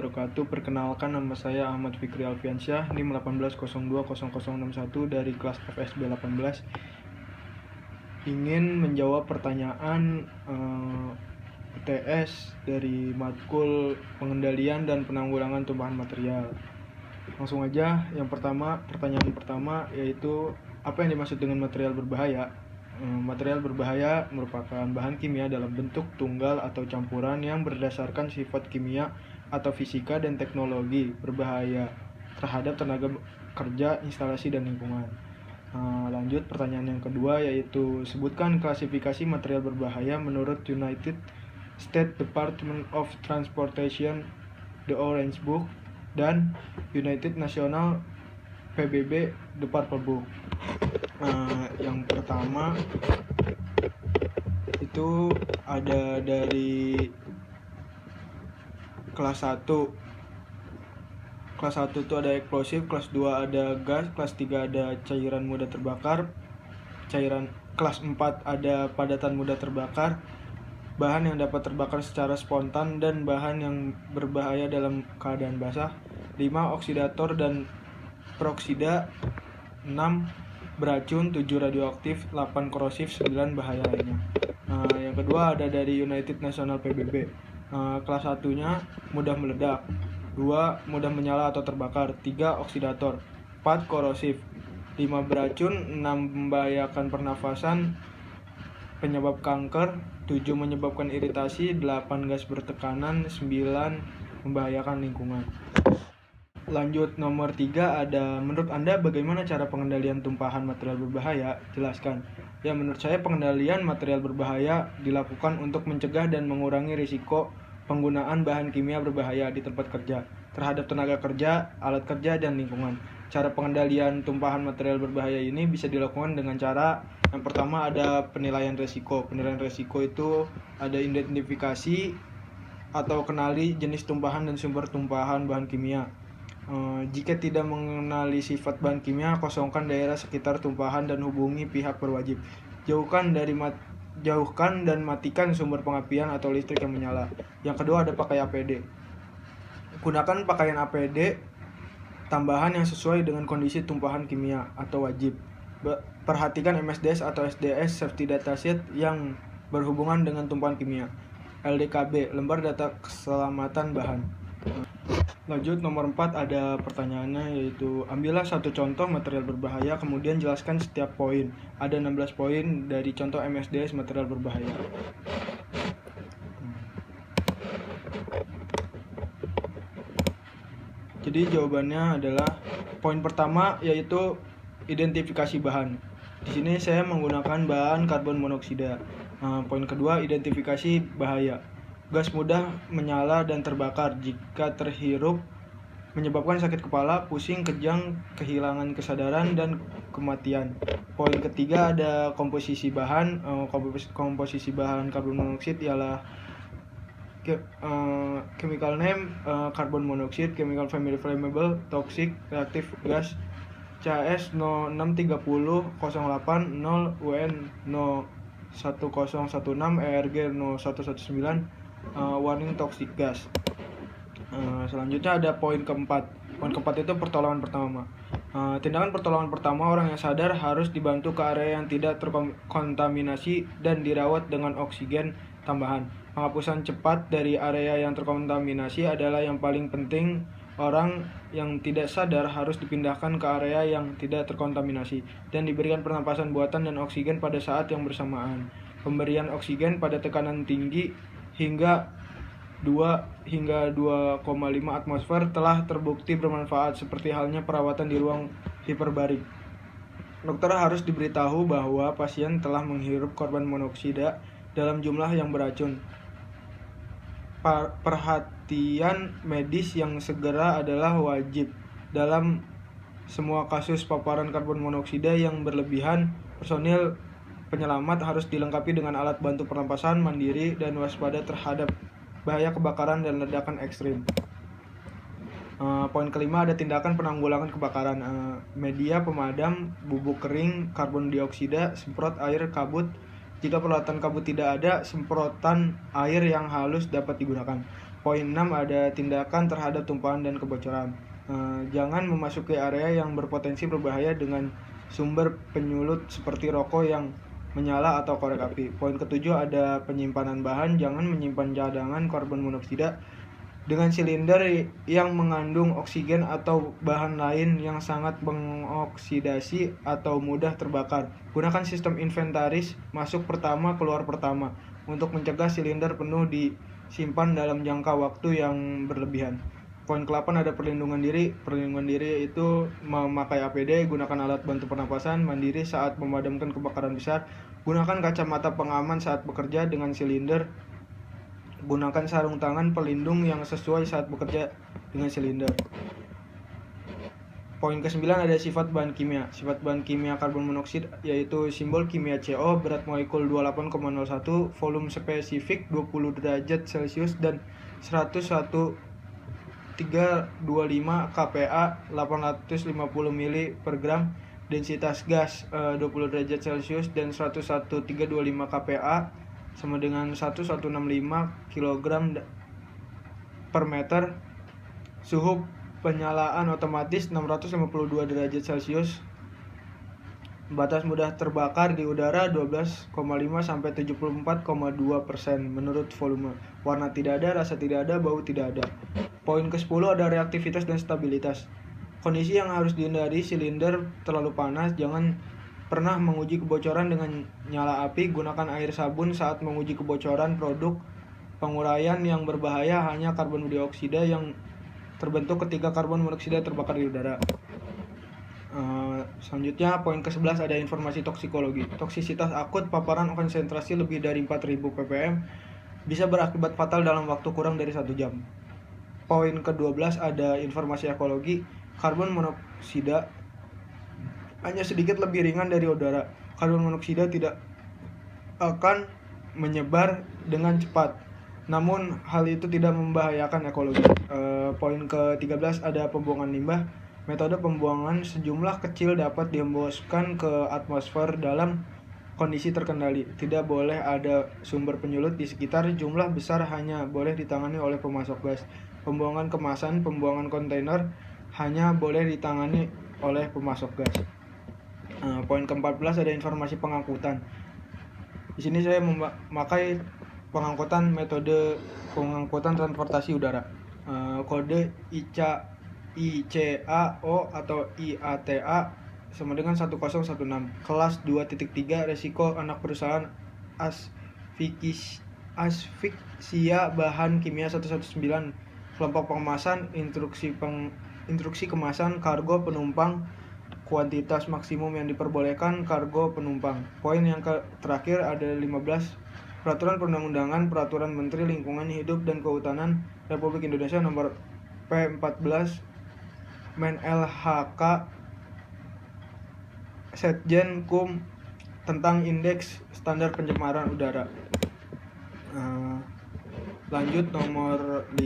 wabarakatuh. Perkenalkan, nama saya Ahmad Fikri Alfiansyah, NIM 18020061 dari kelas FSB 18. Ingin menjawab pertanyaan UTS dari matkul pengendalian dan penanggulangan tumpahan material. Langsung aja, pertanyaan pertama yaitu apa yang dimaksud dengan material berbahaya? Material berbahaya merupakan bahan kimia dalam bentuk tunggal atau campuran yang berdasarkan sifat kimia atau fisika dan teknologi berbahaya terhadap tenaga kerja, instalasi, dan lingkungan. Lanjut, pertanyaan yang kedua yaitu sebutkan klasifikasi material berbahaya menurut United States Department of Transportation, The Orange Book, dan United National PBB, The Purple Book. Yang pertama itu ada dari kelas 1. Kelas 1 itu ada eksplosif, kelas 2 ada gas, kelas 3 ada cairan mudah terbakar, kelas 4 ada padatan mudah terbakar, bahan yang dapat terbakar secara spontan, dan bahan yang berbahaya dalam keadaan basah. 5 oksidator dan peroksida. 6 beracun, 7 radioaktif, 8 korosif, 9 bahaya lainnya. Yang kedua ada dari United National PBB. Kelas 1-nya mudah meledak, 2 mudah menyala atau terbakar, 3 oksidator, 4 korosif, 5 beracun, 6 membahayakan pernafasan, penyebab kanker, 7 menyebabkan iritasi, 8 gas bertekanan, 9 membahayakan lingkungan. Lanjut, nomor 3 ada, menurut Anda bagaimana cara pengendalian tumpahan material berbahaya? Jelaskan. Ya, menurut saya pengendalian material berbahaya dilakukan untuk mencegah dan mengurangi risiko penggunaan bahan kimia berbahaya di tempat kerja terhadap tenaga kerja, alat kerja, dan lingkungan. Cara pengendalian tumpahan material berbahaya ini bisa dilakukan dengan cara yang pertama ada penilaian risiko. Penilaian risiko itu ada identifikasi atau kenali jenis tumpahan dan sumber tumpahan bahan kimia. Jika tidak mengenali sifat bahan kimia, kosongkan daerah sekitar tumpahan dan hubungi pihak berwajib. Jauhkan dan matikan sumber pengapian atau listrik yang menyala. Yang kedua ada pakai APD. Gunakan pakaian APD tambahan yang sesuai dengan kondisi tumpahan kimia atau wajib. Perhatikan MSDS atau SDS Safety Datasheet yang berhubungan dengan tumpahan kimia. LDKB, lembar data keselamatan bahan. Lanjut, nomor 4 ada pertanyaannya yaitu ambillah satu contoh material berbahaya, kemudian jelaskan setiap poin. Ada 16 poin dari contoh MSDS material berbahaya. Jadi jawabannya adalah poin pertama yaitu identifikasi bahan. Di sini saya menggunakan bahan karbon monoksida. Poin kedua identifikasi bahaya. Gas mudah menyala dan terbakar jika terhirup, menyebabkan sakit kepala, pusing, kejang, kehilangan kesadaran, dan kematian. Poin ketiga ada komposisi bahan. Komposisi bahan karbon monoksida ialah chemical name, carbon monoxide, chemical family flammable, toxic, reactive gas, CAS 063008 0 UN 1016 ERG 0119, warning toxic gas. Selanjutnya ada poin keempat. Poin keempat itu pertolongan pertama. Tindakan pertolongan pertama, orang yang sadar harus dibantu ke area yang tidak terkontaminasi dan dirawat dengan oksigen tambahan. Penghapusan cepat dari area yang terkontaminasi adalah yang paling penting. Orang yang tidak sadar harus dipindahkan ke area yang tidak terkontaminasi dan diberikan pernapasan buatan dan oksigen pada saat yang bersamaan. Pemberian oksigen pada tekanan tinggi hingga 2 hingga 2,5 atmosfer telah terbukti bermanfaat, seperti halnya perawatan di ruang hiperbarik. Dokter harus diberitahu bahwa pasien telah menghirup karbon monoksida dalam jumlah yang beracun. Perhatian medis yang segera adalah wajib. Dalam semua kasus paparan karbon monoksida yang berlebihan, personil penyelamat harus dilengkapi dengan alat bantu pernapasan mandiri dan waspada terhadap bahaya kebakaran dan ledakan ekstrim. Poin kelima ada tindakan penanggulangan kebakaran. Media pemadam, bubuk kering, karbon dioksida, semprot air kabut. Jika peralatan kabut tidak ada, semprotan air yang halus dapat digunakan. Poin 6 ada tindakan terhadap tumpahan dan kebocoran. Jangan memasuki area yang berpotensi berbahaya dengan sumber penyulut seperti rokok yang menyala atau korek api. Poin ketujuh ada penyimpanan bahan. Jangan menyimpan cadangan karbon monoksida dengan silinder yang mengandung oksigen atau bahan lain yang sangat mengoksidasi atau mudah terbakar. Gunakan sistem inventaris masuk pertama keluar pertama untuk mencegah silinder penuh disimpan dalam jangka waktu yang berlebihan. Poin ke-8 ada perlindungan diri. Perlindungan diri itu memakai APD, gunakan alat bantu pernapasan, mandiri saat memadamkan kebakaran besar, gunakan kacamata pengaman saat bekerja dengan silinder, gunakan sarung tangan pelindung yang sesuai saat bekerja dengan silinder. Poin ke-9 ada sifat bahan kimia. Sifat bahan kimia karbon monoksida yaitu simbol kimia CO, berat molekul 28,01, volume spesifik 20 derajat Celcius dan 101,325 kPa 850 mili per gram, densitas gas 20 derajat Celcius dan 101,325 kPa sama dengan 1165 kg per meter. Suhu penyalaan otomatis 652 derajat Celcius. Batas mudah terbakar di udara 12,5 sampai 74,2% menurut volume. Warna tidak ada, rasa tidak ada, bau tidak ada. Poin ke-10 ada reaktivitas dan stabilitas. Kondisi yang harus dihindari: silinder terlalu panas, jangan pernah menguji kebocoran dengan nyala api, gunakan air sabun saat menguji kebocoran produk. Penguraian yang berbahaya hanya karbon dioksida yang terbentuk ketika karbon monoksida terbakar di udara. Selanjutnya poin ke-11 ada informasi toksikologi. Toksisitas akut: paparan konsentrasi lebih dari 4000 ppm bisa berakibat fatal dalam waktu kurang dari 1 jam. Poin ke-12 ada informasi ekologi. Karbon monoksida hanya sedikit lebih ringan dari udara. Karbon monoksida tidak akan menyebar dengan cepat, namun hal itu tidak membahayakan ekologi. Poin ke-13 ada pembuangan limbah. Metode pembuangan: sejumlah kecil dapat dihembuskan ke atmosfer dalam kondisi terkendali. Tidak boleh ada sumber penyulut di sekitar. Jumlah besar hanya boleh ditangani oleh pemasok gas. Pembuangan kemasan, pembuangan kontainer hanya boleh ditangani oleh pemasok gas. Poin ke-14 ada informasi pengangkutan. Di sini saya memakai pengangkutan metode pengangkutan transportasi udara. Kode ICAO atau IATA sama dengan 1016. Kelas 2.3 resiko anak perusahaan asfiksia bahan kimia 119. Kelompok pengemasan, instruksi kemasan, kargo penumpang, kuantitas maksimum yang diperbolehkan kargo penumpang. Poin yang terakhir ada 15. Peraturan Perundang-undangan Peraturan Menteri Lingkungan Hidup dan Kehutanan Republik Indonesia Nomor P14 Men-LHK Setjen Kum tentang Indeks Standar Pencemaran Udara. Lanjut nomor 5.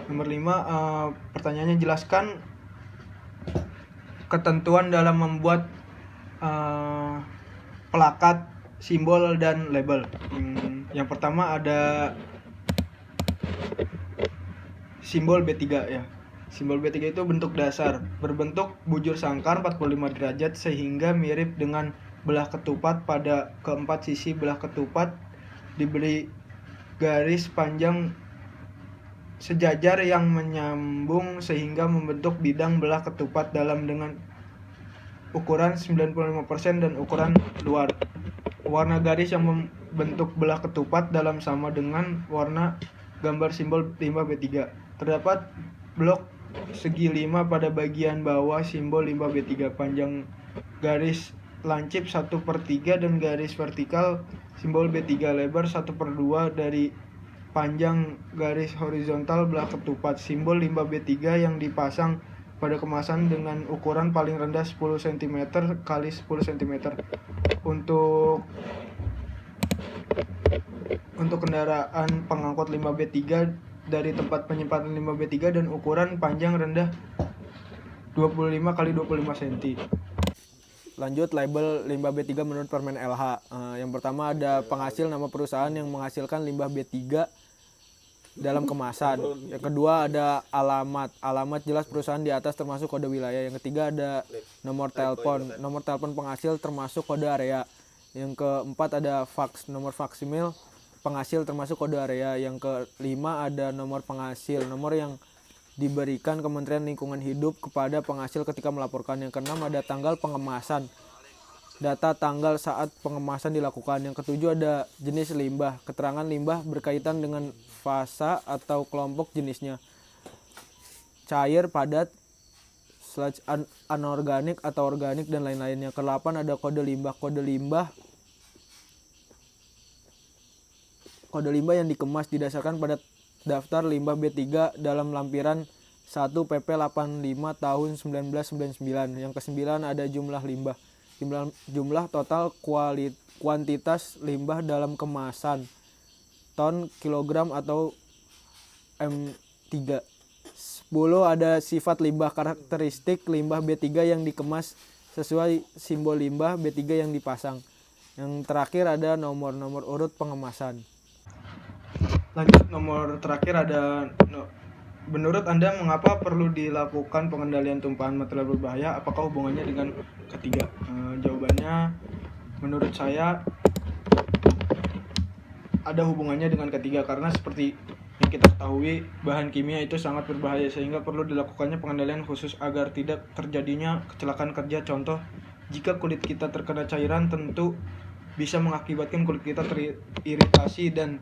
Nomor 5, pertanyaannya jelaskan ketentuan dalam membuat plakat, simbol, dan label. Yang pertama ada simbol B3 ya. Simbol B3 itu bentuk dasar, berbentuk bujur sangkar 45 derajat sehingga mirip dengan belah ketupat. Pada keempat sisi belah ketupat diberi garis panjang sejajar yang menyambung sehingga membentuk bidang belah ketupat dalam dengan ukuran 95% dan ukuran luar. Warna garis yang membentuk belah ketupat dalam sama dengan warna gambar simbol limbah B3. Terdapat blok segi 5 pada bagian bawah simbol limbah B3. Panjang garis lancip 1/3 dan garis vertikal simbol B3 lebar 1/2 dari panjang garis horizontal belah ketupat. Simbol limbah B3 yang dipasang pada kemasan dengan ukuran paling rendah 10 cm x 10 cm. Untuk kendaraan pengangkut limbah B3 dari tempat penyimpanan limbah B3 dan ukuran panjang rendah 25 x 25 cm. Lanjut label limbah B3 menurut Permen LH. Yang pertama ada penghasil, nama perusahaan yang menghasilkan limbah B3 dalam kemasan. Yang kedua ada alamat jelas perusahaan di atas termasuk kode wilayah. Yang ketiga ada nomor telepon penghasil termasuk kode area. Yang keempat ada fax, nomor faksimil penghasil termasuk kode area. Yang kelima ada nomor penghasil, nomor yang diberikan Kementerian Lingkungan Hidup kepada penghasil ketika melaporkan. Yang keenam ada tanggal pengemasan, data tanggal saat pengemasan dilakukan. Yang ketujuh ada jenis limbah, keterangan limbah berkaitan dengan fasa atau kelompok jenisnya, cair, padat, sludge, anorganik atau organik, dan lain-lain. Yang ke-8 ada kode limbah yang dikemas didasarkan pada daftar limbah B3 dalam lampiran 1 PP 85 tahun 1999. Yang ke-9 ada jumlah limbah. Jumlah total kuantitas limbah dalam kemasan ton, kilogram atau M3. 10 ada sifat limbah, karakteristik limbah B3 yang dikemas sesuai simbol limbah B3 yang dipasang. Yang terakhir ada nomor urut pengemasan. Lanjut, nomor terakhir ada menurut Anda mengapa perlu dilakukan pengendalian tumpahan material berbahaya? Apakah hubungannya dengan ketiga? Jawabannya menurut saya ada hubungannya dengan ketiga, karena seperti yang kita ketahui bahan kimia itu sangat berbahaya sehingga perlu dilakukannya pengendalian khusus agar tidak terjadinya kecelakaan kerja. Contoh, jika kulit kita terkena cairan tentu bisa mengakibatkan kulit kita teriritasi, dan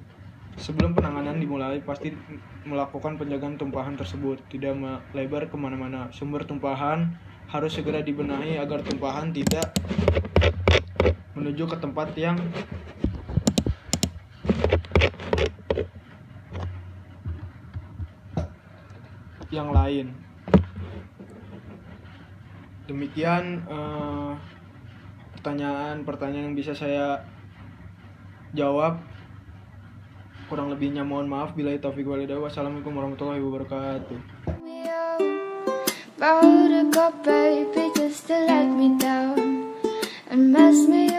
sebelum penanganan dimulai, pasti melakukan penjagaan tumpahan tersebut, tidak melebar kemana-mana. Sumber tumpahan harus segera dibenahi agar tumpahan tidak menuju ke tempat yang lain. Demikian pertanyaan yang bisa saya jawab. Kurang lebihnya mohon maaf. Billahi taufiq wal hidayah. Wassalamualaikum warahmatullahi wabarakatuh. Baby, just to let me down and mess me